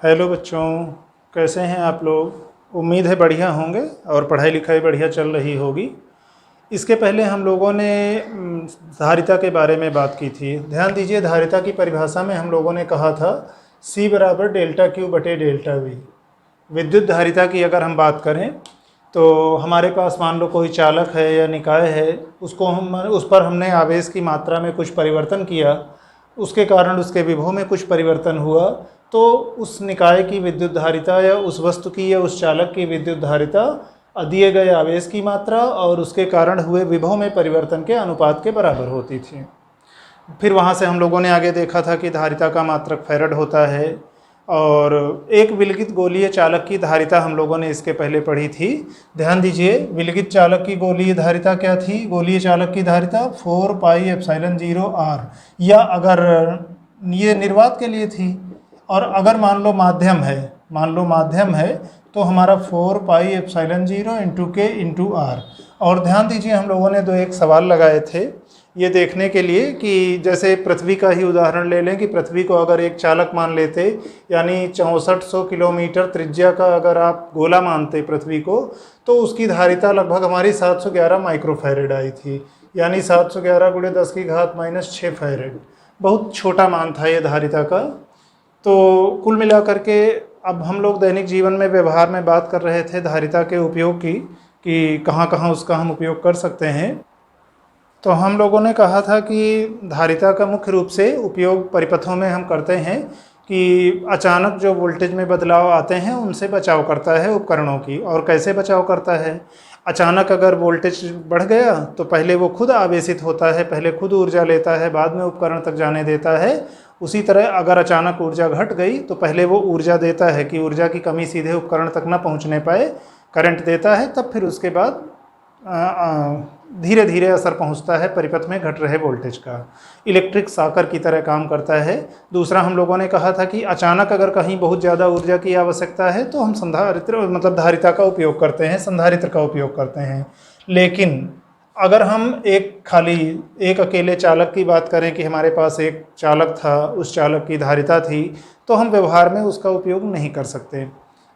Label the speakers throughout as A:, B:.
A: Hello बच्चों, कैसे हैं आप लोग। उम्मीद है बढ़िया होंगे और पढ़ाई लिखाई बढ़िया चल रही होगी। इसके पहले हम लोगों ने धारिता के बारे में बात की थी। ध्यान दीजिए, धारिता की परिभाषा में हम लोगों ने कहा था C बराबर डेल्टा क्यू बटे डेल्टा वी। विद्युत धारिता की अगर हम बात करें तो हमारे पास मान लो कोई चालक है या निकाय है, उसको हम उस पर हमने आवेश की मात्रा में कुछ परिवर्तन किया, उसके कारण उसके विभव में कुछ परिवर्तन हुआ, तो उस निकाय की विद्युत धारिता या उस वस्तु की या उस चालक की विद्युत धारिता दिए गए आवेश की मात्रा और उसके कारण हुए विभव में परिवर्तन के अनुपात के बराबर होती थी। फिर वहाँ से हम लोगों ने आगे देखा था कि धारिता का मात्रक फैरड होता है, और एक विलगित गोलीय चालक की धारिता हम लोगों ने इसके पहले पढ़ी थी। ध्यान दीजिए, विलगित चालक की गोलीय धारिता क्या थी? गोलीय चालक की धारिता 4 पाई एप्सिलॉन 0 r, या अगर ये निर्वात के लिए थी, और अगर मान लो माध्यम है तो हमारा 4 पाई एप्सिलॉन 0 इंटू के इंटू आर। और ध्यान दीजिए, हम लोगों ने एक सवाल लगाए थे ये देखने के लिए कि जैसे पृथ्वी का ही उदाहरण ले लें कि पृथ्वी को अगर एक चालक मान लेते, यानी 6400 किलोमीटर त्रिज्या का अगर आप गोला मानते पृथ्वी को, तो उसकी धारिता लगभग हमारी 711 माइक्रोफैरेड आई थी, यानी 711 गुणे 10 की घात -6 फैरेड। बहुत छोटा मान था ये धारिता का। तो कुल मिलाकर के अब हम लोग दैनिक जीवन में व्यवहार में बात कर रहे थे धारिता के उपयोग की, कि कहाँ कहाँ उसका हम उपयोग कर सकते हैं। तो हम लोगों ने कहा था कि धारिता का मुख्य रूप से उपयोग परिपथों में हम करते हैं कि अचानक जो वोल्टेज में बदलाव आते हैं उनसे बचाव करता है उपकरणों की। और कैसे बचाव करता है? अचानक अगर वोल्टेज बढ़ गया तो पहले वो खुद आवेशित होता है, पहले खुद ऊर्जा लेता है, बाद में उपकरण तक जाने देता है। उसी तरह अगर अचानक ऊर्जा घट गई तो पहले वो ऊर्जा देता है कि ऊर्जा की कमी सीधे उपकरण तक ना पहुंचने पाए, करंट देता है, तब फिर उसके बाद धीरे धीरे असर पहुंचता है परिपथ में घट रहे वोल्टेज का। इलेक्ट्रिक साकर की तरह काम करता है। दूसरा हम लोगों ने कहा था कि अचानक अगर कहीं बहुत ज़्यादा ऊर्जा की आवश्यकता है तो हम संधारित्र धारिता का उपयोग करते हैं, संधारित्र का उपयोग करते हैं। लेकिन अगर हम एक अकेले चालक की बात करें कि हमारे पास एक चालक था, उस चालक की धारिता थी, तो हम व्यवहार में उसका उपयोग नहीं कर सकते।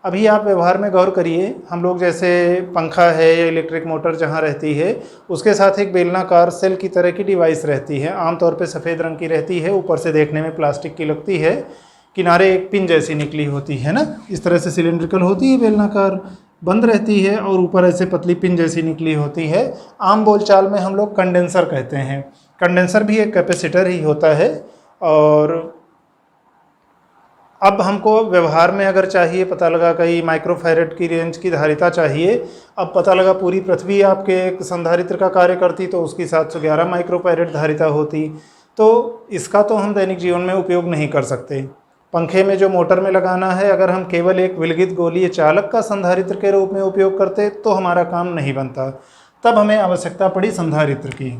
A: अभी आप व्यवहार में गौर करिए, हम लोग जैसे पंखा है या इलेक्ट्रिक मोटर जहाँ रहती है, उसके साथ एक बेलनाकार सेल की तरह की डिवाइस रहती है, आमतौर पे सफ़ेद रंग की रहती है, ऊपर से देखने में प्लास्टिक की लगती है, किनारे एक पिन जैसी निकली होती है ना, इस तरह से सिलिंड्रिकल होती है, बेलनाकार बंद रहती है और ऊपर ऐसे पतली पिन जैसी निकली होती है। आम बोलचाल में हम लोग कंडेंसर कहते हैं। कंडेंसर भी एक कैपेसिटर ही होता है। और अब हमको व्यवहार में अगर चाहिए, पता लगा कहीं माइक्रोफैरेड की रेंज की धारिता चाहिए, अब पता लगा पूरी पृथ्वी आपके एक संधारित्र का कार्य करती तो उसकी 711 माइक्रोफैरेड धारिता होती, तो इसका तो हम दैनिक जीवन में उपयोग नहीं कर सकते। पंखे में जो मोटर में लगाना है, अगर हम केवल एक विलगित गोलीय चालक का संधारित्र के रूप में उपयोग करते तो हमारा काम नहीं बनता। तब हमें आवश्यकता पड़ी संधारित्र की,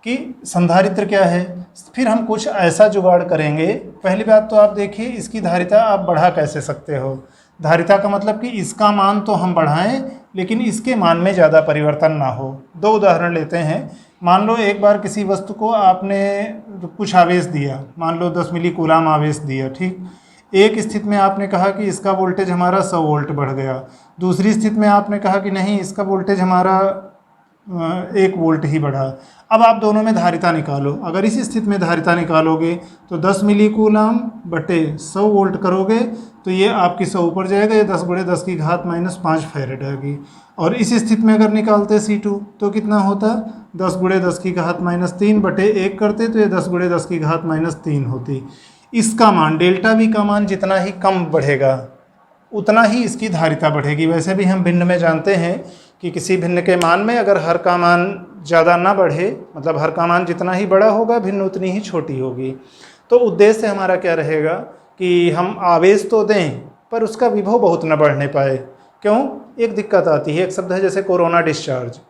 A: कि संधारित्र क्या है। फिर हम कुछ ऐसा जुगाड़ करेंगे। पहली बात तो आप देखिए, इसकी धारिता आप बढ़ा कैसे सकते हो। धारिता का मतलब कि इसका मान तो हम बढ़ाएं लेकिन इसके मान में ज़्यादा परिवर्तन ना हो। दो उदाहरण लेते हैं। मान लो एक बार किसी वस्तु को आपने कुछ आवेश दिया, मान लो 10 मिली कूलाम आवेश दिया, ठीक। एक स्थिति में आपने कहा कि इसका वोल्टेज हमारा 100 वोल्ट बढ़ गया, दूसरी स्थिति में आपने कहा कि नहीं, इसका वोल्टेज हमारा 1 वोल्ट ही बढ़ा। अब आप दोनों में धारिता निकालो। अगर इस स्थिति में धारिता निकालोगे तो 10 मिली कूलाम बटे 100 वोल्ट करोगे तो ये आपकी 100 ऊपर जाएगा, ये 10 गुणे 10 की घात -5 फैरेड आएगी। और इस स्थिति में अगर निकालते C2 तो कितना होता, 10 गुणे 10 की घात -3 बटे 1 करते तो ये 10 गुणे 10 की घात -3 होती। इसका मान डेल्टा V का मान जितना ही कम बढ़ेगा उतना ही इसकी धारिता बढ़ेगी। वैसे भी हम भिन्न में जानते हैं कि किसी भिन्न के मान में अगर हर का मान ज़्यादा ना बढ़े, मतलब हर का मान जितना ही बड़ा होगा भिन्न उतनी ही छोटी होगी। तो उद्देश्य हमारा क्या रहेगा कि हम आवेश तो दें पर उसका विभव बहुत न बढ़ने पाए। क्यों? एक दिक्कत आती है, एक शब्द है जैसे कोरोना डिस्चार्ज।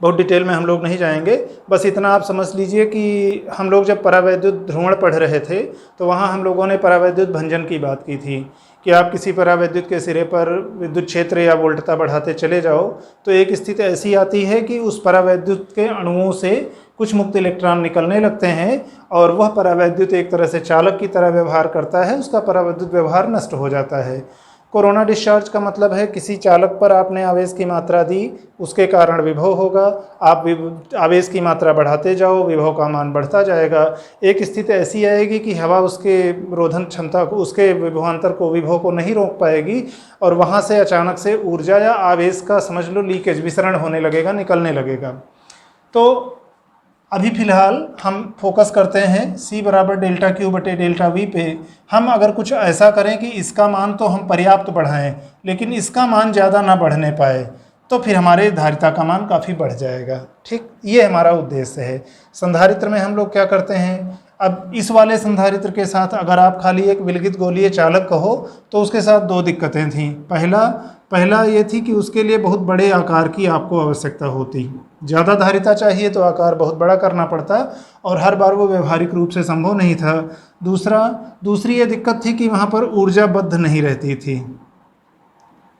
A: बहुत डिटेल में हम लोग नहीं जाएंगे, बस इतना आप समझ लीजिए कि हम लोग जब परावैद्युत ध्रुवण पढ़ रहे थे तो वहाँ हम लोगों ने परावैद्युत भंजन की बात की थी कि आप किसी परावैद्युत के सिरे पर विद्युत क्षेत्र या वोल्टता बढ़ाते चले जाओ तो एक स्थिति ऐसी आती है कि उस परावैद्युत के अणुओं से कुछ मुक्त इलेक्ट्रॉन निकलने लगते हैं और वह परावैद्युत एक तरह से चालक की तरह व्यवहार करता है, उसका परावैद्युत व्यवहार नष्ट हो जाता है। कोरोना डिस्चार्ज का मतलब है किसी चालक पर आपने आवेश की मात्रा दी, उसके कारण विभव होगा। आप आवेश की मात्रा बढ़ाते जाओ, विभव का मान बढ़ता जाएगा। एक स्थिति ऐसी आएगी कि हवा उसके रोधन क्षमता को, उसके विभवांतर को, विभव को नहीं रोक पाएगी और वहाँ से अचानक से ऊर्जा या आवेश का समझ लो लीकेज, विसरण होने लगेगा, निकलने लगेगा। तो अभी फ़िलहाल हम फोकस करते हैं C बराबर डेल्टा क्यू बटे डेल्टा वी पे। हम अगर कुछ ऐसा करें कि इसका मान तो हम पर्याप्त बढ़ाएं लेकिन इसका मान ज़्यादा ना बढ़ने पाए, तो फिर हमारे धारिता का मान काफ़ी बढ़ जाएगा। ठीक, ये हमारा उद्देश्य है। संधारित्र में हम लोग क्या करते हैं, अब इस वाले संधारित्र के साथ अगर आप खाली एक विलगित गोलीय चालक कहो तो उसके साथ दो दिक्कतें थीं। पहला ये थी कि उसके लिए बहुत बड़े आकार की आपको आवश्यकता होती, ज़्यादा धारिता चाहिए तो आकार बहुत बड़ा करना पड़ता और हर बार वो व्यवहारिक रूप से संभव नहीं था। दूसरी ये दिक्कत थी कि वहाँ पर ऊर्जा बद्ध नहीं रहती थी,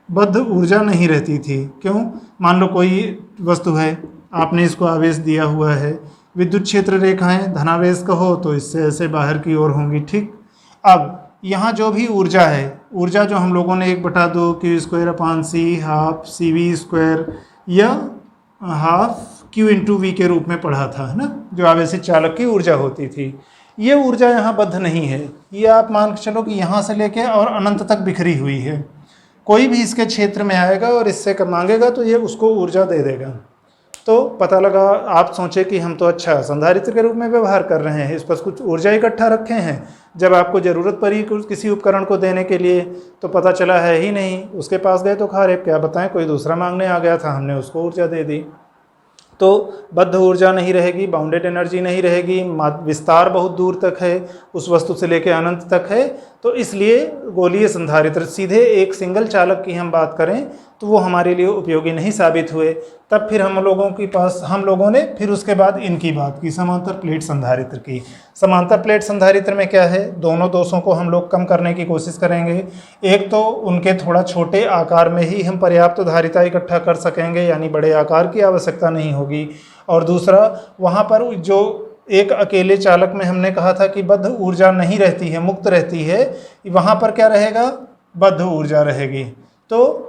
A: बद्ध ऊर्जा नहीं रहती थी। क्यों? मान लो कोई वस्तु है, आपने इसको आवेश दिया हुआ है, विद्युत क्षेत्र रेखाएं धनावेश कहो तो इससे ऐसे बाहर की ओर होंगी। ठीक, अब यहाँ जो भी ऊर्जा है, ऊर्जा जो हम लोगों ने 1/2 Q square upon C half C V square या हाफ क्यू इंटू वी के रूप में पढ़ा था, है ना, जो आवेशित चालक की ऊर्जा होती थी, ये ऊर्जा यहाँ बद्ध नहीं है। ये आप मान के चलो कि यहाँ से लेके और अनंत तक बिखरी हुई है। कोई भी इसके क्षेत्र में आएगा और इससे मांगेगा तो ये उसको ऊर्जा दे देगा। तो पता लगा, आप सोचे कि हम तो अच्छा संधारित्र के रूप में व्यवहार कर रहे हैं, इस पर कुछ ऊर्जा इकट्ठा रखे हैं, जब आपको ज़रूरत पड़ी किसी उपकरण को देने के लिए तो पता चला है ही नहीं। उसके पास गए तो खारे क्या बताएं, कोई दूसरा मांगने आ गया था, हमने उसको ऊर्जा दे दी। तो बद्ध ऊर्जा नहीं रहेगी, बाउंडेड एनर्जी नहीं रहेगी, विस्तार बहुत दूर तक है, उस वस्तु से लेकर अनंत तक है। तो इसलिए गोलीय संधारित्र सीधे एक सिंगल चालक की हम बात करें तो वो हमारे लिए उपयोगी नहीं साबित हुए। तब फिर हम लोगों ने फिर उसके बाद इनकी बात की, समांतर प्लेट संधारित्र की। समांतर प्लेट संधारित्र में क्या है, दोनों दोषों को हम लोग कम करने की कोशिश करेंगे। एक तो उनके थोड़ा छोटे आकार में ही हम पर्याप्त धारिता इकट्ठा कर सकेंगे, यानी बड़े आकार की आवश्यकता नहीं होगी। और दूसरा, वहाँ पर जो एक अकेले चालक में हमने कहा था कि बद्ध ऊर्जा नहीं रहती है, मुक्त रहती है, वहाँ पर क्या रहेगा, बद्ध ऊर्जा रहेगी। तो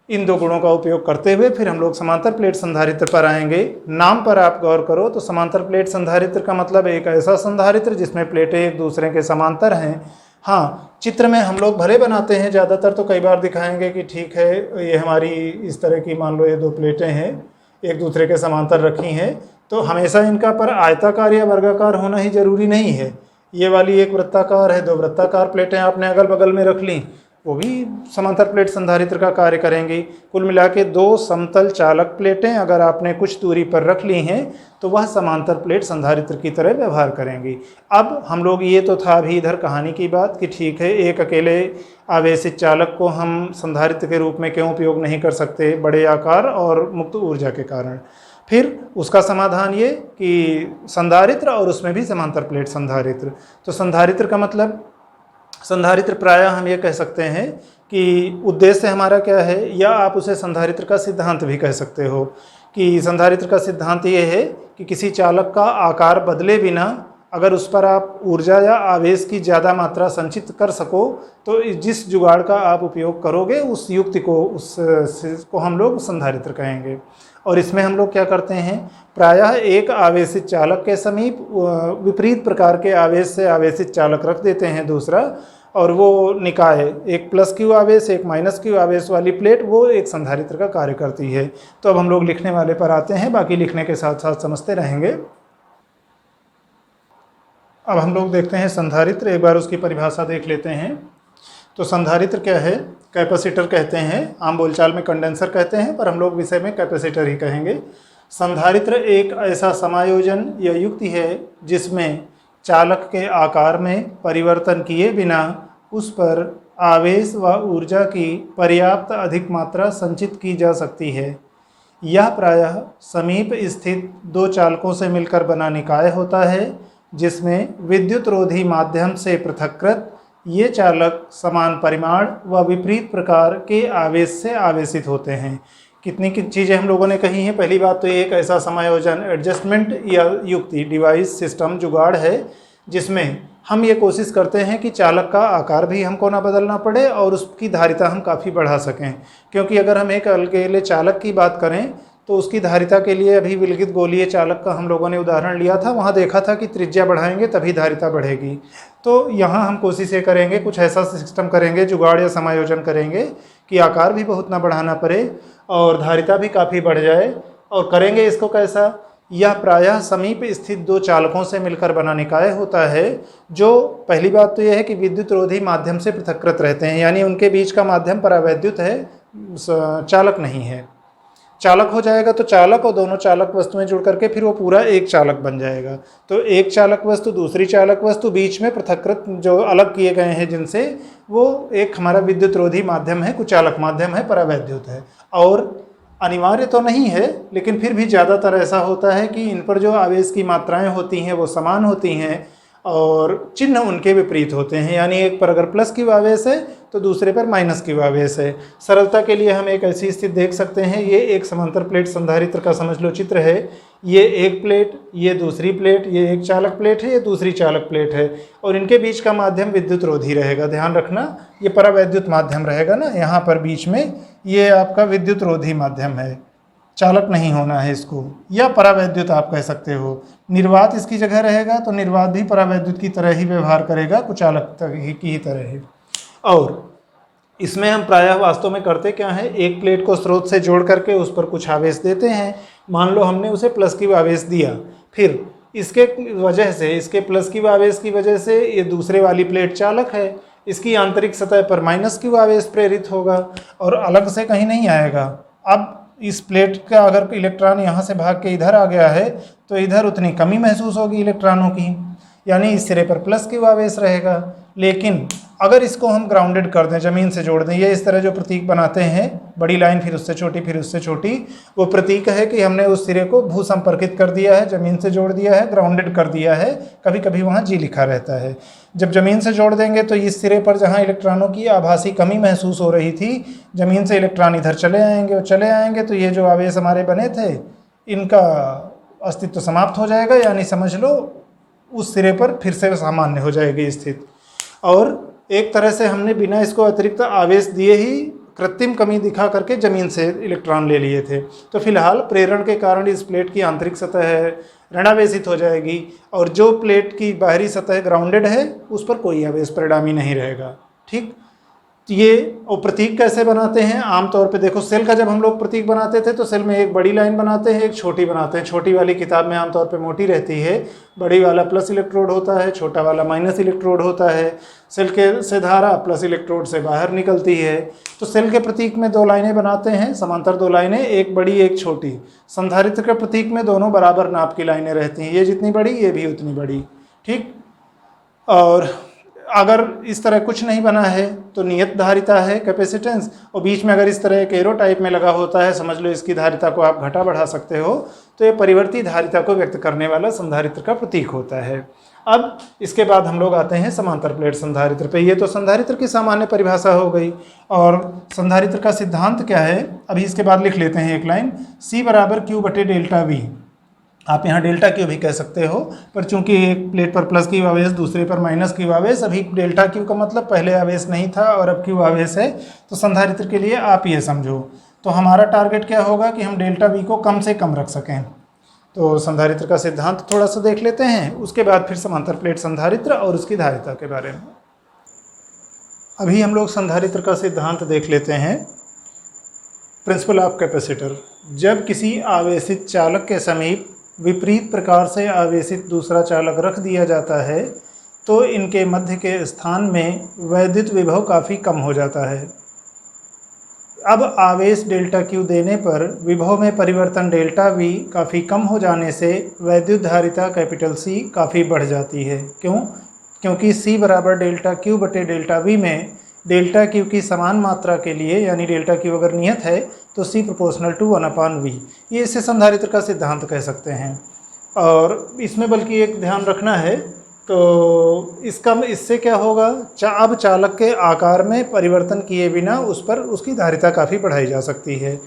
A: इन दो गुणों का उपयोग करते हुए फिर हम लोग समांतर प्लेट संधारित्र पर आएंगे। नाम पर आप गौर करो तो समांतर प्लेट संधारित्र का मतलब एक ऐसा संधारित्र जिसमें प्लेटें एक दूसरे के समांतर हैं। हाँ, चित्र में हम लोग भले बनाते हैं ज़्यादातर, तो कई बार दिखाएंगे कि ठीक है ये हमारी इस तरह की, मान लो ये दो प्लेटें हैं एक दूसरे के समांतर रखी हैं, तो हमेशा इनका पर आयताकार या वर्गाकार होना ही जरूरी नहीं है। ये वाली एक वृत्ताकार है, दो वृत्ताकार प्लेटें आपने अगल बगल में रख ली, वो भी समांतर प्लेट संधारित्र का कार्य करेंगी। कुल मिला के दो समतल चालक प्लेटें अगर आपने कुछ दूरी पर रख ली हैं तो वह समांतर प्लेट संधारित्र की तरह व्यवहार करेंगी। अब हम लोग, ये तो था अभी इधर कहानी की बात कि ठीक है एक अकेले आवेशित चालक को हम संधारित्र के रूप में क्यों उपयोग नहीं कर सकते, बड़े आकार और मुक्त ऊर्जा के कारण। फिर उसका समाधान ये कि संधारित्र और उसमें भी समांतर प्लेट संधारित्र। तो संधारित्र का मतलब, संधारित्र प्रायः हम ये कह सकते हैं कि उद्देश्य हमारा क्या है, या आप उसे संधारित्र का सिद्धांत भी कह सकते हो कि संधारित्र का सिद्धांत ये है कि किसी चालक का आकार बदले बिना अगर उस पर आप ऊर्जा या आवेश की ज़्यादा मात्रा संचित कर सको तो जिस जुगाड़ का आप उपयोग करोगे उस युक्ति को, उसको हम लोग संधारित्र कहेंगे। और इसमें हम लोग क्या करते हैं, प्रायः एक आवेशित चालक के समीप विपरीत प्रकार के आवेश से आवेशित चालक रख देते हैं दूसरा, और वो निकाय, एक प्लस क्यू आवेश एक माइनस क्यू आवेश वाली प्लेट, वो एक संधारित्र का कार्य करती है। तो अब हम लोग लिखने वाले पर आते हैं, बाकी लिखने के साथ साथ समझते रहेंगे। अब हम लोग देखते हैं संधारित्र, एक बार उसकी परिभाषा देख लेते हैं। तो संधारित्र क्या है, कैपेसिटर कहते हैं, आम बोलचाल में कंडेंसर कहते हैं, पर हम लोग विषय में कैपेसिटर ही कहेंगे। संधारित्र एक ऐसा समायोजन या युक्ति है जिसमें चालक के आकार में परिवर्तन किए बिना उस पर आवेश व ऊर्जा की पर्याप्त अधिक मात्रा संचित की जा सकती है। यह प्रायः समीप स्थित दो चालकों से मिलकर बना निकाय होता है, जिसमें विद्युत रोधी माध्यम से पृथक्कृत ये चालक समान परिमाण व विपरीत प्रकार के आवेश से आवेशित होते हैं। कितनी चीज़ें हम लोगों ने कही हैं। पहली बात तो एक ऐसा समायोजन, एडजस्टमेंट या युक्ति, डिवाइस, सिस्टम, जुगाड़ है जिसमें हम ये कोशिश करते हैं कि चालक का आकार भी हमको ना बदलना पड़े और उसकी धारिता हम काफ़ी बढ़ा सकें। क्योंकि अगर हम एक अकेले चालक की बात करें तो उसकी धारिता के लिए अभी विलगित गोलीय चालक का हम लोगों ने उदाहरण लिया था, वहाँ देखा था कि त्रिज्या बढ़ाएंगे तभी धारिता बढ़ेगी। तो यहाँ हम कोशिश ये करेंगे, कुछ ऐसा सिस्टम करेंगे, जुगाड़ या समायोजन करेंगे कि आकार भी बहुत ना बढ़ाना पड़े और धारिता भी काफ़ी बढ़ जाए। और करेंगे इसको कैसा? यह प्रायः समीप स्थित दो चालकों से मिलकर बना निकाय होता है, जो पहली बात तो यह है कि विद्युत रोधी माध्यम से पृथक्कृत रहते हैं, यानी उनके बीच का माध्यम परावैद्युत है, चालक नहीं है। चालक हो जाएगा तो चालक और दोनों चालक वस्तुएं जुड़ करके फिर वो पूरा एक चालक बन जाएगा। तो एक चालक वस्तु, दूसरी चालक वस्तु, बीच में पृथक्कृत जो अलग किए गए हैं जिनसे, वो एक हमारा विद्युत रोधी माध्यम है, कुचालक माध्यम है, परावैद्युत है। और अनिवार्य तो नहीं है लेकिन फिर भी ज़्यादातर ऐसा होता है कि इन पर जो आवेश की मात्राएं होती हैं वो समान होती हैं और चिन्ह उनके विपरीत होते हैं, यानी एक पर अगर प्लस क्यू आवेश है तो दूसरे पर माइनस क्यू आवेश है। सरलता के लिए हम एक ऐसी स्थिति देख सकते हैं, ये एक समांतर प्लेट संधारित्र का समझ लो चित्र है। ये एक प्लेट, ये दूसरी प्लेट, ये एक चालक प्लेट है, ये दूसरी चालक प्लेट है और इनके बीच का माध्यम विद्युत रोधी रहेगा। ध्यान रखना, ये परावैद्युत माध्यम रहेगा ना, यहाँ पर बीच में ये आपका विद्युत रोधी माध्यम है, चालक नहीं होना है इसको, या परावैद्युत आप कह सकते हो। निर्वात इसकी जगह रहेगा तो निर्वात भी परावैद्युत की तरह ही व्यवहार करेगा, कुचालक की ही तरह ही। और इसमें हम प्रायः वास्तव में करते क्या है, एक प्लेट को स्रोत से जोड़ करके उस पर कुछ आवेश देते हैं। मान लो हमने उसे प्लस की आवेश दिया, फिर इसके वजह से, इसके प्लस की आवेश की वजह से ये दूसरे वाली प्लेट चालक है, इसकी आंतरिक सतह पर माइनस क्यू आवेश प्रेरित होगा और अलग से कहीं नहीं आएगा। अब इस प्लेट का अगर इलेक्ट्रॉन यहाँ से भाग के इधर आ गया है तो इधर उतनी कमी महसूस होगी इलेक्ट्रॉनों की, यानी इस सिरे पर प्लस क्यू आवेश रहेगा। लेकिन अगर इसको हम ग्राउंडेड कर दें, ज़मीन से जोड़ दें, ये इस तरह जो प्रतीक बनाते हैं, बड़ी लाइन फिर उससे छोटी फिर उससे छोटी, वो प्रतीक है कि हमने उस सिरे को भू संपर्कित कर दिया है, ज़मीन से जोड़ दिया है, ग्राउंडेड कर दिया है। कभी कभी वहाँ जी लिखा रहता है। जब ज़मीन से जोड़ देंगे तो इस सिरे पर जहाँ इलेक्ट्रॉनों की आभासी कमी महसूस हो रही थी, ज़मीन से इलेक्ट्रॉन इधर चले आएंगे और चले आएंगे तो ये जो आवेश हमारे बने थे इनका अस्तित्व समाप्त हो जाएगा, यानी समझ लो उस सिरे पर फिर से सामान्य हो जाएगी स्थिति। और एक तरह से हमने बिना इसको अतिरिक्त आवेश दिए ही कृत्रिम कमी दिखा करके ज़मीन से इलेक्ट्रॉन ले लिए थे। तो फिलहाल प्रेरण के कारण इस प्लेट की आंतरिक सतह ऋणावेशित हो जाएगी और जो प्लेट की बाहरी सतह ग्राउंडेड है उस पर कोई आवेश परिणामी नहीं रहेगा। ठीक, ये और प्रतीक कैसे बनाते हैं? आमतौर पे देखो, सेल का जब हम लोग प्रतीक बनाते थे तो सेल में एक बड़ी लाइन बनाते हैं, एक छोटी बनाते हैं। छोटी वाली किताब में आमतौर पे मोटी रहती है, बड़ी वाला प्लस इलेक्ट्रोड होता है, छोटा वाला माइनस इलेक्ट्रोड होता है। सेल के से धारा प्लस इलेक्ट्रोड से बाहर निकलती है। तो सेल के प्रतीक में दो लाइनें बनाते हैं, समांतर दो लाइनें, एक बड़ी एक छोटी। संधारित्र के प्रतीक में दोनों बराबर नाप की लाइनें रहती हैं, ये जितनी बड़ी ये भी उतनी बड़ी। ठीक, और अगर इस तरह कुछ नहीं बना है तो नियत धारिता है कैपेसिटेंस, और बीच में अगर इस तरह एक एरो टाइप में लगा होता है, समझ लो इसकी धारिता को आप घटा बढ़ा सकते हो, तो ये परिवर्ती धारिता को व्यक्त करने वाला संधारित्र का प्रतीक होता है। अब इसके बाद हम लोग आते हैं समांतर प्लेट संधारित्र पे। ये तो संधारित्र की सामान्य परिभाषा हो गई। और संधारित्र का सिद्धांत क्या है, अभी इसके बाद लिख लेते हैं एक लाइन, C बराबर Q बटे डेल्टा V। आप यहाँ डेल्टा क्यू भी कह सकते हो, पर चूंकि एक प्लेट पर प्लस क्यू आवेश दूसरे पर माइनस क्यू आवेश, अभी डेल्टा क्यू का मतलब पहले आवेश नहीं था और अब क्यू आवेश है, तो संधारित्र के लिए आप ये समझो। तो हमारा टारगेट क्या होगा कि हम डेल्टा वी को कम से कम रख सकें। तो संधारित्र का सिद्धांत थोड़ा सा देख लेते हैं, उसके बाद फिर समांतर प्लेट संधारित्र और उसकी धारिता के बारे में। अभी हम लोग संधारित्र का सिद्धांत देख लेते हैं। प्रिंसिपल ऑफ कैपेसिटर, जब किसी आवेशित चालक के समीप विपरीत प्रकार से आवेशित दूसरा चालक रख दिया जाता है तो इनके मध्य के स्थान में वैद्युत विभव काफ़ी कम हो जाता है। अब आवेश डेल्टा क्यू देने पर विभव में परिवर्तन डेल्टा वी काफ़ी कम हो जाने से वैद्युत धारिता कैपिटल सी काफ़ी बढ़ जाती है। क्यों? क्योंकि C बराबर डेल्टा क्यू बटे डेल्टा वी में डेल्टा क्यू की समान मात्रा के लिए, यानी डेल्टा क्यू अगर नियत है तो C प्रोपोर्शनल टू 1/V, ये इसे संधारित्र का सिद्धांत कह सकते हैं। और इसमें बल्कि एक ध्यान रखना है, तो इससे क्या होगा, अब चालक के आकार में परिवर्तन किए बिना उस पर उसकी धारिता काफ़ी बढ़ाई जा सकती है।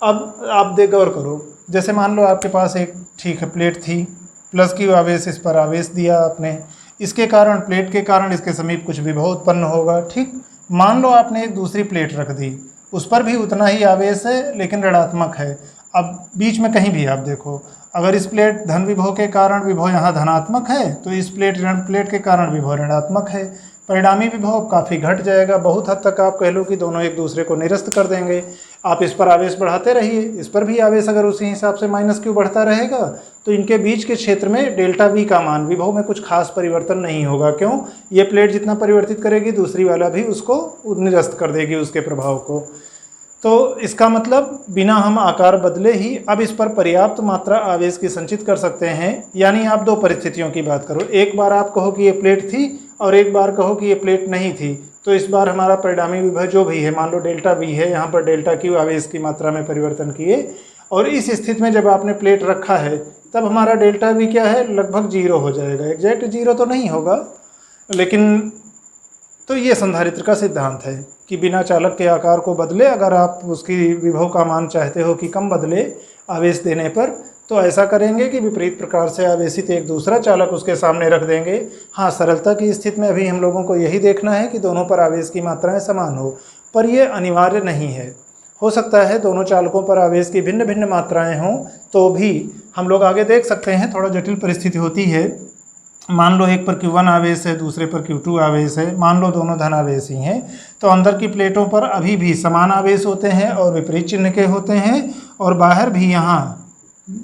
A: अब आप गौर करो, जैसे मान लो आपके पास एक ठीक है प्लेट थी, प्लस क्यू आवेश, इस पर आवेश दिया आपने, इसके कारण प्लेट के कारण इसके समीप कुछ विभव उत्पन्न होगा। ठीक, मान लो आपने एक दूसरी प्लेट रख दी, उस पर भी उतना ही आवेश है लेकिन ऋणात्मक है। अब बीच में कहीं भी आप देखो, अगर इस प्लेट धन विभव के कारण विभव यहाँ धनात्मक है तो इस प्लेट ऋण प्लेट के कारण विभव ऋणात्मक है। परिणामी विभव काफ़ी घट जाएगा, बहुत हद तक आप कह लो कि दोनों एक दूसरे को निरस्त कर देंगे। आप इस पर आवेश बढ़ाते रहिए, इस पर भी आवेश अगर उसी हिसाब से माइनस क्यू बढ़ता रहेगा तो इनके बीच के क्षेत्र में डेल्टा वी का मान, विभव में कुछ खास परिवर्तन नहीं होगा। क्यों? ये प्लेट जितना परिवर्तित करेगी दूसरी वाला भी उसको निरस्त कर देगी, उसके प्रभाव को। तो इसका मतलब बिना हम आकार बदले ही अब इस पर पर्याप्त मात्रा आवेश की संचित कर सकते हैं। यानी आप दो परिस्थितियों की बात करो, एक बार आप कहो कि ये प्लेट थी और एक बार कहो कि ये प्लेट नहीं थी, तो इस बार हमारा परिणामी विभव जो भी है, मान लो डेल्टा वी है, यहाँ पर डेल्टा क्यू आवेश की मात्रा में परिवर्तन किए, और इस स्थिति में जब आपने प्लेट रखा है तब हमारा डेल्टा वी क्या है, लगभग 0 हो जाएगा। एग्जैक्ट 0 तो नहीं होगा, लेकिन तो ये संधारित्र का सिद्धांत है कि बिना चालक के आकार को बदले अगर आप उसकी विभव का मान चाहते हो कि कम बदले आवेश देने पर, तो ऐसा करेंगे कि विपरीत प्रकार से आवेशित एक दूसरा चालक उसके सामने रख देंगे। हाँ, सरलता की स्थिति में अभी हम लोगों को यही देखना है कि दोनों पर आवेश की मात्राएं समान हो, पर यह अनिवार्य नहीं है। हो सकता है दोनों चालकों पर आवेश की भिन्न भिन्न मात्राएं हों, तो भी हम लोग आगे देख सकते हैं। थोड़ा जटिल परिस्थिति होती है। मान लो एक पर Q1 आवेश है, दूसरे पर Q2 आवेश है, मान लो दोनों धन आवेश ही हैं, तो अंदर की प्लेटों पर अभी भी समान आवेश होते हैं और विपरीत चिन्ह के होते हैं, और बाहर भी यहाँ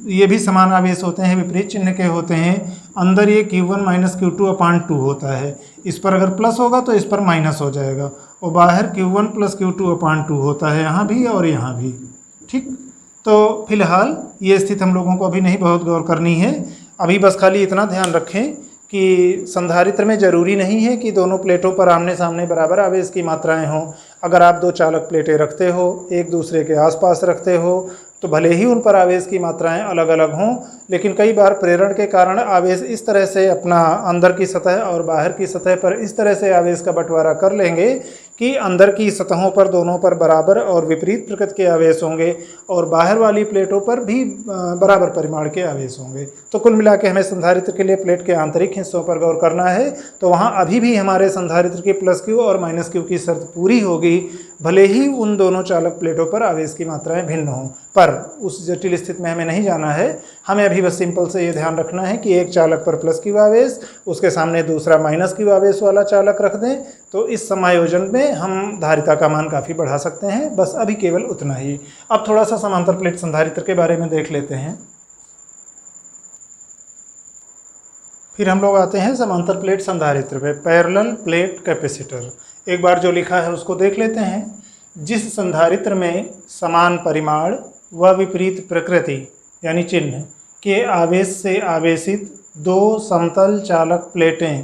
A: ये भी समान आवेश होते हैं, विपरीत चिन्ह के होते हैं। अंदर ये Q1 माइनस Q2/2 होता है, इस पर अगर प्लस होगा तो इस पर माइनस हो जाएगा, और बाहर Q1 प्लस Q2/2 होता है, यहाँ भी और यहाँ भी। ठीक, तो फिलहाल ये स्थिति हम लोगों को अभी नहीं बहुत गौर करनी है। अभी बस खाली इतना ध्यान रखें कि संधारित्र में ज़रूरी नहीं है कि दोनों प्लेटों पर आमने सामने बराबर आवेश की मात्राएं हों। अगर आप दो चालक प्लेटें रखते हो, एक दूसरे के आसपास रखते हो, तो भले ही उन पर आवेश की मात्राएं अलग अलग हों, लेकिन कई बार प्रेरण के कारण आवेश इस तरह से अपना अंदर की सतह और बाहर की सतह पर इस तरह से आवेश का बंटवारा कर लेंगे कि अंदर की सतहों पर दोनों पर बराबर और विपरीत प्रकृति के आवेश होंगे, और बाहर वाली प्लेटों पर भी बराबर परिमाण के आवेश होंगे। तो कुल मिला के हमें संधारित्र के लिए प्लेट के आंतरिक हिस्सों पर गौर करना है। तो वहाँ अभी भी हमारे संधारित्र की प्लस क्यू और माइनस क्यू की शर्त पूरी होगी, भले ही उन दोनों चालक प्लेटों पर आवेश की मात्राएं भिन्न हों। पर उस जटिल स्थिति में हमें नहीं जाना है, हमें अभी बस सिंपल से ये ध्यान रखना है कि एक चालक पर प्लस क्यू आवेश, उसके सामने दूसरा माइनस क्यू आवेश वाला चालक रख दें, तो इस समायोजन में हम धारिता का मान काफ़ी बढ़ा सकते हैं। बस अभी केवल उतना ही। अब थोड़ा सा समांतर प्लेट संधारित्र के बारे में देख लेते हैं, फिर हम लोग आते हैं समांतर प्लेट संधारित्र पे। पैरेलल प्लेट कैपेसिटर, एक बार जो लिखा है उसको देख लेते हैं। जिस संधारित्र में समान परिमाण व विपरीत प्रकृति यानी चिन्ह के आवेश से आवेशित दो समतल चालक प्लेटें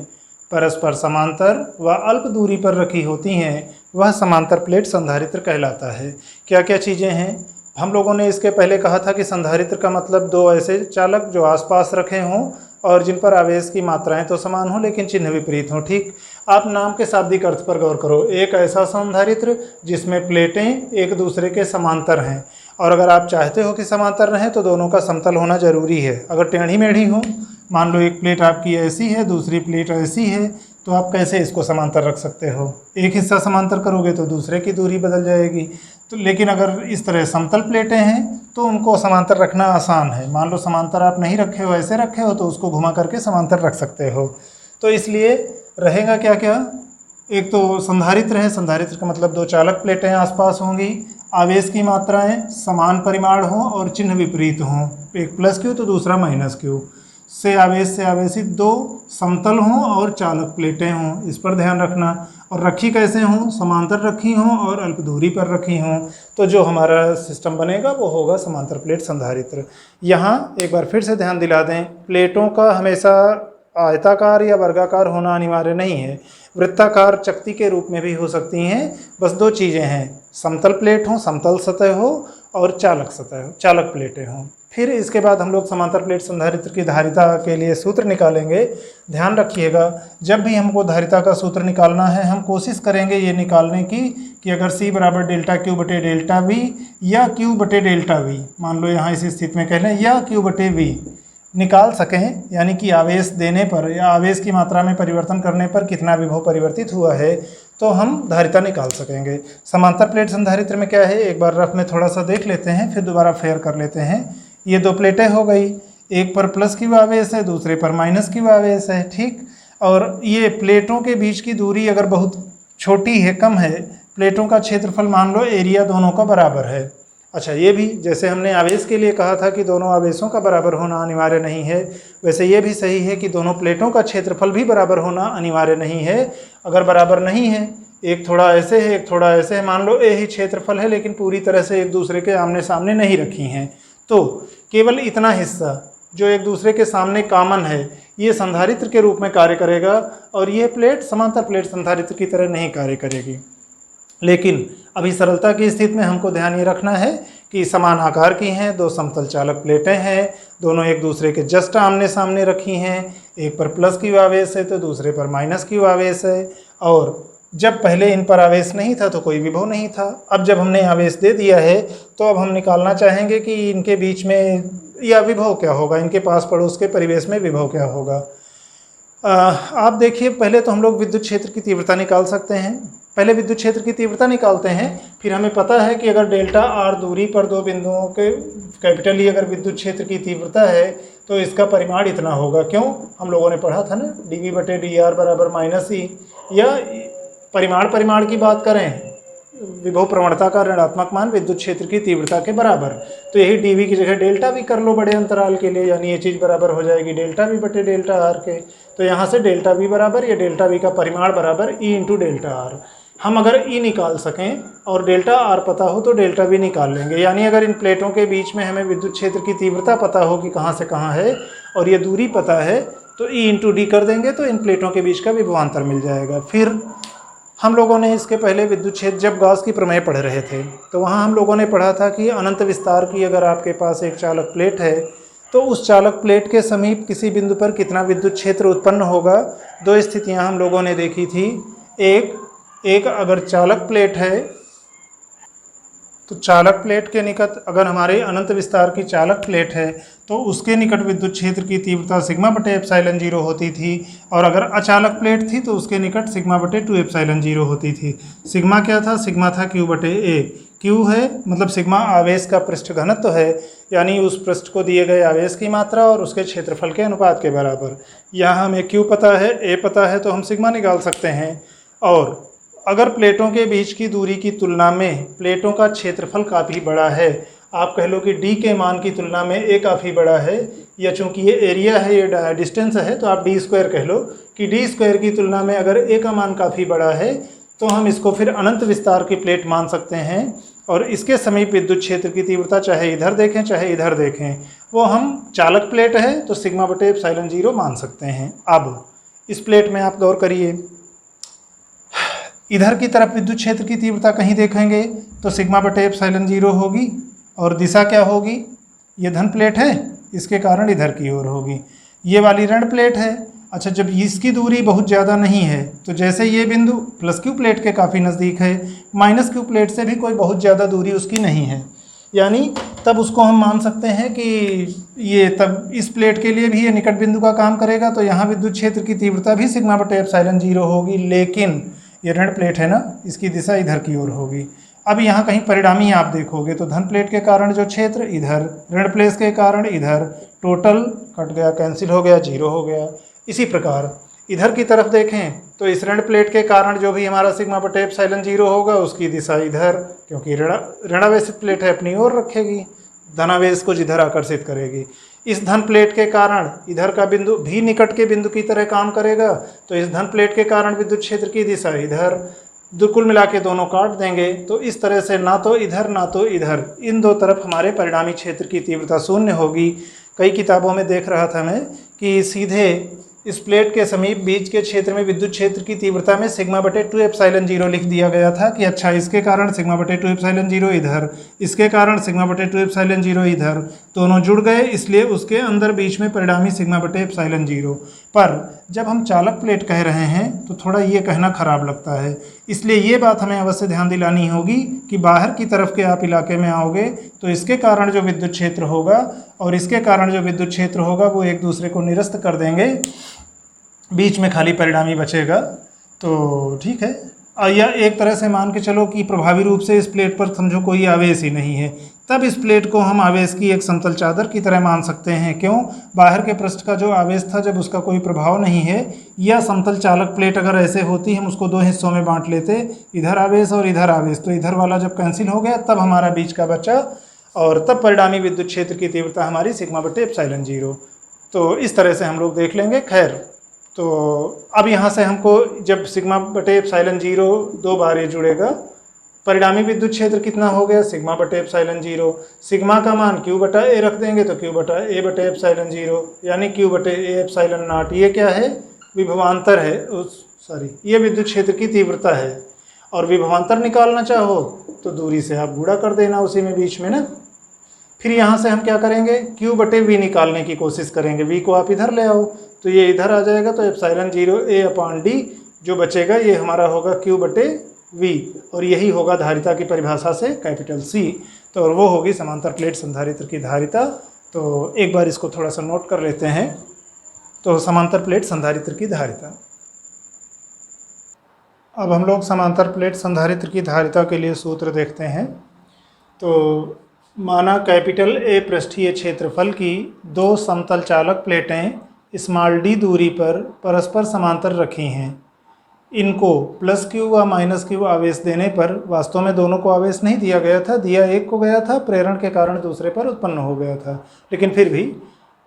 A: परस्पर समांतर व अल्प दूरी पर रखी होती हैं, वह समांतर प्लेट संधारित्र कहलाता है। क्या क्या चीज़ें हैं? हम लोगों ने इसके पहले कहा था कि संधारित्र का मतलब दो ऐसे चालक जो आसपास रखे हों और जिन पर आवेश की मात्राएं तो समान हों लेकिन चिन्ह विपरीत हों। ठीक, आप नाम के शाब्दिक अर्थ पर गौर करो। एक ऐसा संधारित्र जिसमें प्लेटें एक दूसरे के समांतर हैं, और अगर आप चाहते हो कि समांतर रहें तो दोनों का समतल होना जरूरी है। अगर टेढ़ी मेढ़ी हो, मान लो एक प्लेट आपकी ऐसी है, दूसरी प्लेट ऐसी है, तो आप कैसे इसको समांतर रख सकते हो? एक हिस्सा समांतर करोगे तो दूसरे की दूरी बदल जाएगी। तो लेकिन अगर इस तरह समतल प्लेटें हैं तो उनको समांतर रखना आसान है। मान लो समांतर आप नहीं रखे हो, ऐसे रखे हो, तो उसको घुमा करके समांतर रख सकते हो। तो इसलिए रहेगा क्या क्या, एक तो संधारित्र है, संधारित्र का मतलब दो चालक प्लेटें आसपास होंगी, आवेश की मात्राएं समान परिमाण हों और चिन्ह विपरीत हों, एक प्लस क्यू तो दूसरा माइनस क्यू, से आवेशित दो समतल हों और चालक प्लेटें हों, इस पर ध्यान रखना। और रखी कैसे हों? समांतर रखी हों और अल्प दूरी पर रखी हों। तो जो हमारा सिस्टम बनेगा वो होगा समांतर प्लेट संधारित्र। यहाँ एक बार फिर से ध्यान दिला दें, प्लेटों का हमेशा आयताकार या वर्गाकार होना अनिवार्य नहीं है, वृत्ताकार चक्ति के रूप में भी हो सकती हैं। बस दो चीज़ें हैं, समतल प्लेट हो, समतल सतह हो, और चालक सतह, चालक प्लेटें हों। फिर इसके बाद हम लोग समांतर प्लेट संधारित्र की धारिता के लिए सूत्र निकालेंगे। ध्यान रखिएगा, जब भी हमको धारिता का सूत्र निकालना है हम कोशिश करेंगे ये निकालने की कि अगर C बराबर डेल्टा Q बटे डेल्टा V या Q बटे डेल्टा V, मान लो यहाँ इस स्थिति में कह लें, या Q बटे V निकाल सकें, यानी कि आवेश देने पर या आवेश की मात्रा में परिवर्तन करने पर कितना विभव परिवर्तित हुआ है, तो हम धारिता निकाल सकेंगे। समांतर प्लेट संधारित्र में क्या है, एक बार रफ में थोड़ा सा देख लेते हैं, फिर दोबारा फेयर कर लेते हैं। ये दो प्लेटें हो गई, एक पर प्लस Q आवेश है, दूसरे पर माइनस Q आवेश है, ठीक। और ये प्लेटों के बीच की दूरी अगर बहुत छोटी है, कम है, प्लेटों का क्षेत्रफल मान लो एरिया दोनों का बराबर है। अच्छा, ये भी जैसे हमने आवेश के लिए कहा था कि दोनों आवेशों का बराबर होना अनिवार्य नहीं है, वैसे ये भी सही है कि दोनों प्लेटों का क्षेत्रफल भी बराबर होना अनिवार्य नहीं है। अगर बराबर नहीं है, एक थोड़ा ऐसे है एक थोड़ा ऐसे है, मान लो ए ही क्षेत्रफल है लेकिन पूरी तरह से एक दूसरे के आमने सामने नहीं रखी हैं, तो केवल इतना हिस्सा जो एक दूसरे के सामने कॉमन है ये संधारित्र के रूप में कार्य करेगा, और ये प्लेट समांतर प्लेट संधारित्र की तरह नहीं कार्य करेगी। लेकिन अभी सरलता की स्थिति में हमको ध्यान ये रखना है कि समान आकार की हैं, दो समतल चालक प्लेटें हैं, दोनों एक दूसरे के जस्ट आमने सामने रखी हैं, एक पर प्लस Q आवेश है तो दूसरे पर माइनस Q आवेश है। और जब पहले इन पर आवेश नहीं था तो कोई विभव नहीं था, अब जब हमने आवेश दे दिया है तो अब हम निकालना चाहेंगे कि इनके बीच में या विभव क्या होगा, इनके पास पड़ोस के परिवेश में विभव क्या होगा। आप देखिए, पहले तो हम लोग विद्युत क्षेत्र की तीव्रता निकाल सकते हैं। पहले विद्युत क्षेत्र की तीव्रता निकालते हैं, फिर हमें पता है कि अगर डेल्टा R दूरी पर दो बिंदुओं के कैपिटल E अगर विद्युत क्षेत्र की तीव्रता है तो इसका परिमाण इतना होगा। क्यों, हम लोगों ने पढ़ा था ना, dV बटे dr बराबर माइनस E। या परिमाण की बात करें, विभव प्रवणता का ऋणात्मक मान विद्युत क्षेत्र की तीव्रता के बराबर, तो यही dV की जगह डेल्टा V कर लो बड़े अंतराल के लिए, यानी ये चीज़ बराबर हो जाएगी डेल्टा V बटे डेल्टा R के। तो यहाँ से डेल्टा V बराबर या डेल्टा V का परिमाण बराबर E इंटू डेल्टा R। हम अगर E निकाल सकें और डेल्टा R पता हो तो डेल्टा V निकाल लेंगे। यानी अगर इन प्लेटों के बीच में हमें विद्युत क्षेत्र की तीव्रता पता हो कि कहाँ से कहाँ है और ये दूरी पता है तो E इंटू D कर देंगे तो इन प्लेटों के बीच का विभवांतर मिल जाएगा। फिर हम लोगों ने इसके पहले विद्युत क्षेत्र, जब गॉस की प्रमेय पढ़ रहे थे तो वहाँ हम लोगों ने पढ़ा था कि अनंत विस्तार की अगर आपके पास एक चालक प्लेट है तो उस चालक प्लेट के समीप किसी बिंदु पर कितना विद्युत क्षेत्र उत्पन्न होगा। दो स्थितियाँ हम लोगों ने देखी थी। एक अगर चालक प्लेट है तो चालक प्लेट के निकट, अगर हमारे अनंत विस्तार की चालक प्लेट है तो उसके निकट विद्युत क्षेत्र की तीव्रता सिग्मा बटे एप्सिलॉन 0 होती थी, और अगर अचालक प्लेट थी तो उसके निकट सिग्मा बटे 2 एप्सिलॉन 0 होती थी। सिग्मा क्या था, सिग्मा था Q बटे A। Q है मतलब सिग्मा आवेश का पृष्ठ घनत्व है, यानी उस पृष्ठ को दिए गए आवेश की मात्रा और उसके क्षेत्रफल के अनुपात के बराबर। यहाँ हमें Q पता है, A पता है, तो हम सिग्मा निकाल सकते हैं। और अगर प्लेटों के बीच की दूरी की तुलना में प्लेटों का क्षेत्रफल काफ़ी बड़ा है, आप कह लो कि D के मान की तुलना में A काफ़ी बड़ा है, या चूंकि ये एरिया है, ये डिस्टेंस है, तो आप D स्क्वायर कह लो कि D स्क्वायर की तुलना में अगर A का मान काफ़ी बड़ा है तो हम इसको फिर अनंत विस्तार की प्लेट मान सकते हैं। और इसके समीप विद्युत क्षेत्र की तीव्रता चाहे इधर देखें चाहे इधर देखें, वो हम चालक प्लेट है तो सिग्मा बटे एप्सिलॉन 0 मान सकते हैं। अब इस प्लेट में आप गौर करिए, इधर की तरफ विद्युत क्षेत्र की तीव्रता कहीं देखेंगे तो सिग्मा बटे एप्सिलॉन 0 होगी, और दिशा क्या होगी, ये धन प्लेट है इसके कारण इधर की ओर होगी। ये वाली ऋण प्लेट है। अच्छा, जब इसकी दूरी बहुत ज़्यादा नहीं है तो जैसे ये बिंदु प्लस Q प्लेट के काफ़ी नज़दीक है, माइनस Q प्लेट से भी कोई बहुत ज़्यादा दूरी उसकी नहीं है, यानी तब उसको हम मान सकते हैं कि ये तब इस प्लेट के लिए भी ये निकट बिंदु का काम करेगा, तो यहाँ विद्युत क्षेत्र की तीव्रता भी सिग्मा बटे एप्सिलॉन 0 होगी। लेकिन ये ऋण प्लेट है ना, इसकी दिशा इधर की ओर होगी। अब यहाँ कहीं परिणामी आप देखोगे तो धन प्लेट के कारण जो क्षेत्र इधर, ऋण प्लेट के कारण इधर, टोटल कट गया, कैंसिल हो गया, 0 हो गया। इसी प्रकार इधर की तरफ देखें तो इस ऋण प्लेट के कारण जो भी हमारा सिग्मा बटे एप्सिलॉन 0 होगा उसकी दिशा इधर, क्योंकि ऋणावेशित प्लेट है अपनी ओर रखेगी, धनावेश को जिधर आकर्षित करेगी। इस धन प्लेट के कारण इधर का बिंदु भी निकट के बिंदु की तरह काम करेगा, तो इस धन प्लेट के कारण विद्युत क्षेत्र की दिशा इधर, कुल मिला के दोनों काट देंगे। तो इस तरह से ना तो इधर ना तो इधर, इन दो तरफ हमारे परिणामी क्षेत्र की तीव्रता शून्य होगी। कई किताबों में देख रहा था मैं कि सीधे इस प्लेट के समीप बीच के क्षेत्र में विद्युत क्षेत्र की तीव्रता में सिग्मा बटे 2 एप्सिलॉन 0 लिख दिया गया था कि अच्छा इसके कारण सिग्मा बटे 2 एप्सिलॉन 0 इधर, इसके कारण सिग्मा बटे 2 एप्सिलॉन 0 इधर, दोनों जुड़ गए, इसलिए उसके अंदर बीच में परिणामी सिग्मा बटे एप्सिलॉन 0। पर जब हम चालक प्लेट कह रहे हैं तो थोड़ा ये कहना खराब लगता है, इसलिए ये बात हमें अवश्य ध्यान दिलानी होगी कि बाहर की तरफ के आप इलाके में आओगे तो इसके कारण जो विद्युत क्षेत्र होगा और इसके कारण जो विद्युत क्षेत्र होगा वो एक दूसरे को निरस्त कर देंगे, बीच में खाली परिणामी बचेगा। तो ठीक है, या एक तरह से मान के चलो कि प्रभावी रूप से इस प्लेट पर समझो कोई आवेश ही नहीं है, तब इस प्लेट को हम आवेश की एक समतल चादर की तरह मान सकते हैं। क्यों? बाहर के पृष्ठ का जो आवेश था जब उसका कोई प्रभाव नहीं है, या समतल चालक प्लेट अगर ऐसे होती हम उसको दो हिस्सों में बांट लेते, इधर आवेश और इधर आवेश, तो इधर वाला जब कैंसिल हो गया तब हमारा बीच का बचा और तब परिणामी विद्युत क्षेत्र की तीव्रता हमारी सिग्मा बटे एप्सिलॉन 0। तो इस तरह से हम लोग देख लेंगे। खैर, तो अब यहाँ से हमको जब सिग्मा बटे एप्सिलॉन 0 दो बार ये जुड़ेगा, परिणामी विद्युत क्षेत्र कितना हो गया? सिग्मा बटे एप्सिलॉन 0। सिग्मा का मान क्यू बटा ए रख देंगे तो क्यू बटा ए बटे एप्सिलॉन 0, यानी क्यू बटे ए एप्सिलॉन नॉट। ये क्या है? विभवांतर है, सॉरी, ये विद्युत क्षेत्र की तीव्रता है। और विभवांतर निकालना चाहो तो दूरी से आप गुणा कर देना उसी में बीच में ना। फिर यहाँ से हम क्या करेंगे? क्यू बटे वी निकालने की कोशिश करेंगे। वी को आप इधर ले आओ तो ये इधर आ जाएगा, तो एप्सिलॉन 0 ए अपॉन डी जो बचेगा ये हमारा होगा क्यू बटे वी, और यही होगा धारिता की परिभाषा से कैपिटल सी। तो और वो होगी समांतर प्लेट संधारित्र की धारिता। तो एक बार इसको थोड़ा सा नोट कर लेते हैं। तो समांतर प्लेट संधारित्र की धारिता, अब हम लोग समांतर प्लेट संधारित्र की धारिता के लिए सूत्र देखते हैं। तो माना कैपिटल ए पृष्ठीय क्षेत्रफल की दो समतल चालक प्लेटें स्मॉल डी दूरी पर परस्पर समांतर रखी हैं। इनको प्लस क्यू व माइनस क्यू आवेश देने पर, वास्तव में दोनों को आवेश नहीं दिया गया था, दिया एक को गया था, प्रेरण के कारण दूसरे पर उत्पन्न हो गया था, लेकिन फिर भी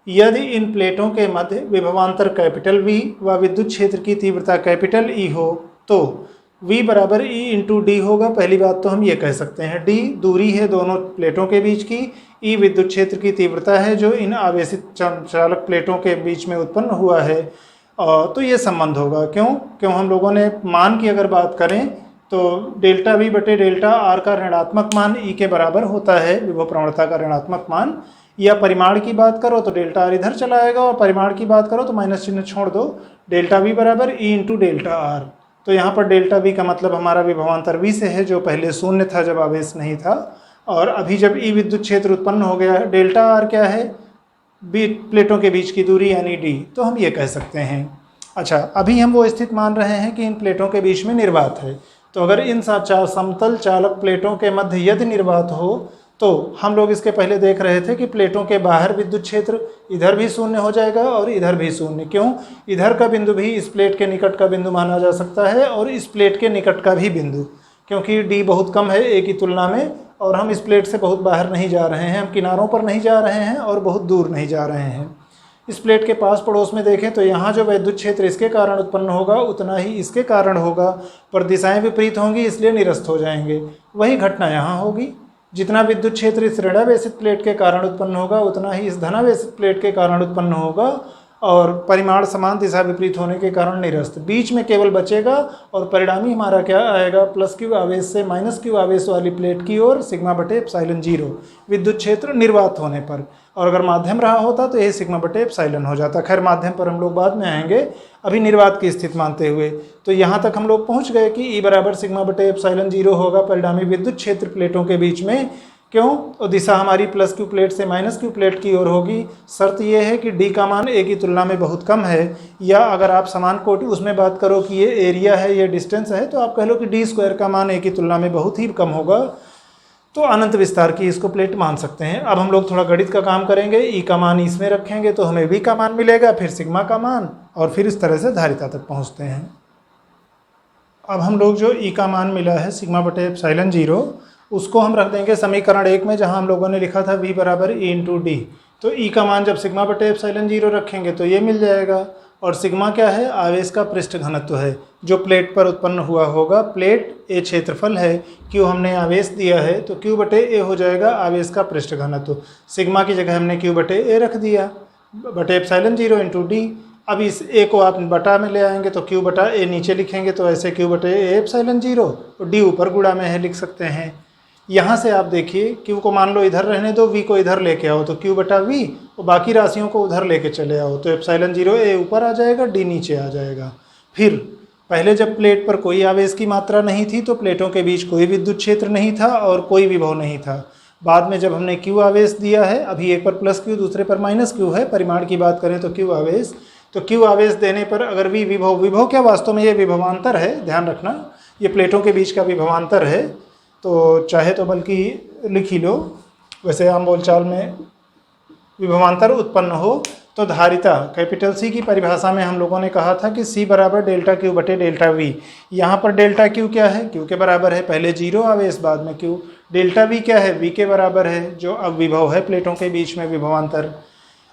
A: यदि इन प्लेटों के मध्य विभवांतर कैपिटल वी व विद्युत क्षेत्र की तीव्रता कैपिटल ई हो तो V बराबर E इंटू डी होगा। पहली बात तो हम ये कह सकते हैं, D दूरी है दोनों प्लेटों के बीच की, E विद्युत क्षेत्र की तीव्रता है जो इन आवेशित चालक प्लेटों के बीच में उत्पन्न हुआ है। तो ये संबंध होगा। क्यों हम लोगों ने मान की अगर बात करें तो डेल्टा V बटे डेल्टा R का ऋणात्मक मान E के बराबर होता है, विभव प्रवणता का ऋणात्मक मान। या परिमाण की बात करो तो डेल्टा R इधर चला आएगा, और परिमाण की बात करो तो माइनस चिन्ह छोड़ दो, डेल्टा V बराबर E इंटू डेल्टा R। तो यहाँ पर डेल्टा V का मतलब हमारा विभवांतर V से है जो पहले शून्य था जब आवेश नहीं था, और अभी जब E विद्युत क्षेत्र उत्पन्न हो गया है, डेल्टा R क्या है? प्लेटों के बीच की दूरी यानी D। तो हम ये कह सकते हैं। अच्छा, अभी हम वो स्थिति मान रहे हैं कि इन प्लेटों के बीच में निर्वात है। तो अगर इन समतल चालक प्लेटों के मध्य यदि निर्वात हो तो हम लोग इसके पहले देख रहे थे कि प्लेटों के बाहर विद्युत क्षेत्र इधर भी शून्य हो जाएगा और इधर भी शून्य। क्यों? इधर का बिंदु भी इस प्लेट के निकट का बिंदु माना जा सकता है और इस प्लेट के निकट का भी बिंदु, क्योंकि डी बहुत कम है ए की तुलना में, और हम इस प्लेट से बहुत बाहर नहीं जा रहे हैं, हम किनारों पर नहीं जा रहे हैं और बहुत दूर नहीं जा रहे हैं। इस प्लेट के पास पड़ोस में देखें तो यहाँ जो विद्युत क्षेत्र इसके कारण उत्पन्न होगा उतना ही इसके कारण होगा, पर दिशाएं विपरीत होंगी इसलिए निरस्त हो जाएंगे। वही घटना यहाँ होगी, जितना विद्युत क्षेत्र इस ऋणावेशित प्लेट के कारण उत्पन्न होगा उतना ही इस धनावेशित प्लेट के कारण उत्पन्न होगा, और परिमाण समान दिशा विपरीत होने के कारण निरस्त। बीच में केवल बचेगा और परिणामी हमारा क्या आएगा? प्लस क्यू आवेश से माइनस क्यू आवेश वाली प्लेट की ओर सिग्मा बटे एप्सिलॉन 0 विद्युत क्षेत्र निर्वात होने पर। और अगर माध्यम रहा होता तो ये सिग्मा बटे एप्सिलॉन हो जाता। खैर, माध्यम पर हम लोग बाद में आएंगे, अभी निर्वात की स्थिति मानते हुए। तो यहाँ तक हम लोग पहुँच गए कि E बराबर सिग्मा बटे एप्सिलॉन 0 होगा परिणामी विद्युत क्षेत्र प्लेटों के बीच में। क्यों? और दिशा हमारी प्लस क्यू प्लेट से माइनस क्यू प्लेट की ओर होगी। शर्त यह है कि डी का मान ए की तुलना में बहुत कम है, या अगर आप समान कोटि उसमें बात करो कि ये एरिया है, ये डिस्टेंस है, तो आप कह लो कि डी स्क्वायर का मान ए की तुलना में बहुत ही कम होगा। तो अनंत विस्तार की इसको प्लेट मान सकते हैं। अब हम लोग थोड़ा गणित का काम करेंगे। ई का मान इसमें रखेंगे तो हमें वी का मान मिलेगा, फिर सिग्मा का मान, और फिर इस तरह से धारिता तक पहुँचते हैं। अब हम लोग जो ई का मान मिला है सिग्मा बटे एप्सिलॉन 0, उसको हम रख देंगे समीकरण 1 में, जहां हम लोगों ने लिखा था V बराबर E इंटू डी। तो E का मान जब सिग्मा बटे एप्सिलॉन 0 रखेंगे तो ये मिल जाएगा। और सिग्मा क्या है? आवेश का पृष्ठ घनत्व है जो प्लेट पर उत्पन्न हुआ होगा। प्लेट ए क्षेत्रफल है, Q हमने आवेश दिया है, तो Q बटे ए हो जाएगा आवेश का पृष्ठ घनत्व। सिग्मा की जगह हमने Q बटे ए रख दिया बटे एप्सिलॉन 0 इंटू डी। अब इस ए को आप बटा में ले आएंगे तो क्यू बटा ए नीचे लिखेंगे तो ऐसे क्यू बटे ए एप्सिलॉन 0 और डी ऊपर गुणा में है लिख सकते हैं। यहाँ से आप देखिए क्यू को मान लो इधर रहने दो, वी को इधर लेके आओ तो क्यू बटा वी और बाकी राशियों को उधर लेके चले आओ तो एप्सिलॉन 0 ए ऊपर आ जाएगा, डी नीचे आ जाएगा। फिर पहले जब प्लेट पर कोई आवेश की मात्रा नहीं थी तो प्लेटों के बीच कोई विद्युत क्षेत्र नहीं था और कोई विभव नहीं था। बाद में जब हमने क्यू आवेश दिया है, अभी एक पर प्लस क्यू दूसरे पर माइनस क्यू है, परिमाण की बात करें तो क्यू आवेश, तो क्यू आवेश देने पर अगर वी विभव, विभव क्या वास्तव में ये विभवांतर है, ध्यान रखना ये प्लेटों के बीच का विभवांतर है, तो चाहे तो बल्कि लिख ही लो, वैसे आम बोलचाल में विभवांतर उत्पन्न हो तो धारिता कैपिटल सी की परिभाषा में हम लोगों ने कहा था कि C बराबर डेल्टा क्यू बटे डेल्टा वी। यहाँ पर डेल्टा क्यू क्या है, क्यू के बराबर है, पहले 0 आवेश बाद में क्यू। डेल्टा वी क्या है, वी के बराबर है जो अब विभव है प्लेटों के बीच में विभवांतर।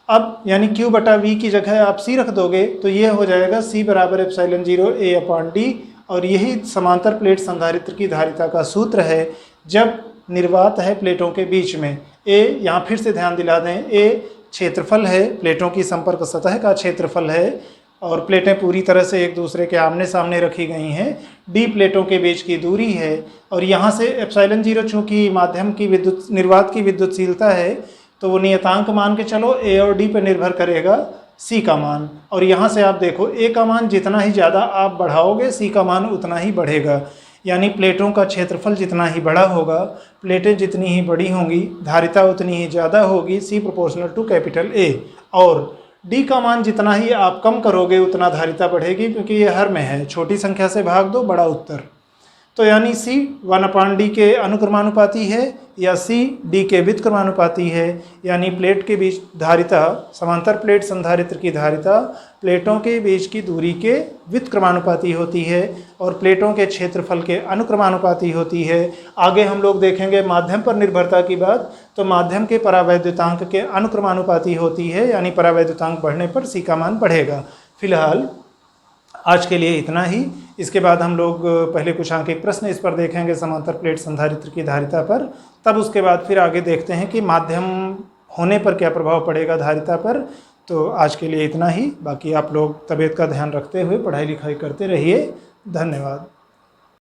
A: अब यानी क्यू बटा वी की जगह आप C रख दोगे तो ये हो जाएगा C बराबर एप्सिलॉन 0 ए अपॉन डी, और यही समांतर प्लेट संधारित्र की धारिता का सूत्र है जब निर्वात है प्लेटों के बीच में। ए यहाँ फिर से ध्यान दिला दें, ए क्षेत्रफल है, प्लेटों की संपर्क सतह का क्षेत्रफल है और प्लेटें पूरी तरह से एक दूसरे के आमने सामने रखी गई हैं। डी प्लेटों के बीच की दूरी है और यहाँ से एप्सिलॉन 0 चूँकि माध्यम की विद्युत निर्वात की विद्युतशीलता है तो वो नियतांक मान के चलो ए और डी पर निर्भर करेगा सी का मान। और यहाँ से आप देखो ए का मान जितना ही ज़्यादा आप बढ़ाओगे सी का मान उतना ही बढ़ेगा, यानी प्लेटों का क्षेत्रफल जितना ही बड़ा होगा, प्लेटें जितनी ही बड़ी होंगी, धारिता उतनी ही ज़्यादा होगी, C proportional to capital A। और D का मान जितना ही आप कम करोगे उतना धारिता बढ़ेगी, क्योंकि ये हर में है, छोटी संख्या से भाग दो बड़ा उत्तर। तो यानी C 1/D के अनुक्रमानुपाती है या C D के व्युत्क्रमानुपाती है, यानी प्लेट के बीच धारिता, समांतर प्लेट संधारित्र की धारिता प्लेटों के बीच की दूरी के व्युत्क्रमानुपाती होती है और प्लेटों के क्षेत्रफल के अनुक्रमानुपाती होती है। आगे हम लोग देखेंगे माध्यम पर निर्भरता की बात, तो माध्यम के परावैद्युतांक के अनुक्रमानुपाती होती है, यानी परावैद्युतांक बढ़ने पर C का मान बढ़ेगा। फिलहाल आज के लिए इतना ही। इसके बाद हम लोग पहले कुछ आंकिक प्रश्न इस पर देखेंगे समांतर प्लेट संधारित्र की धारिता पर, तब उसके बाद फिर आगे देखते हैं कि माध्यम होने पर क्या प्रभाव पड़ेगा धारिता पर। तो आज के लिए इतना ही, बाकी आप लोग तबीयत का ध्यान रखते हुए पढ़ाई लिखाई करते रहिए। धन्यवाद।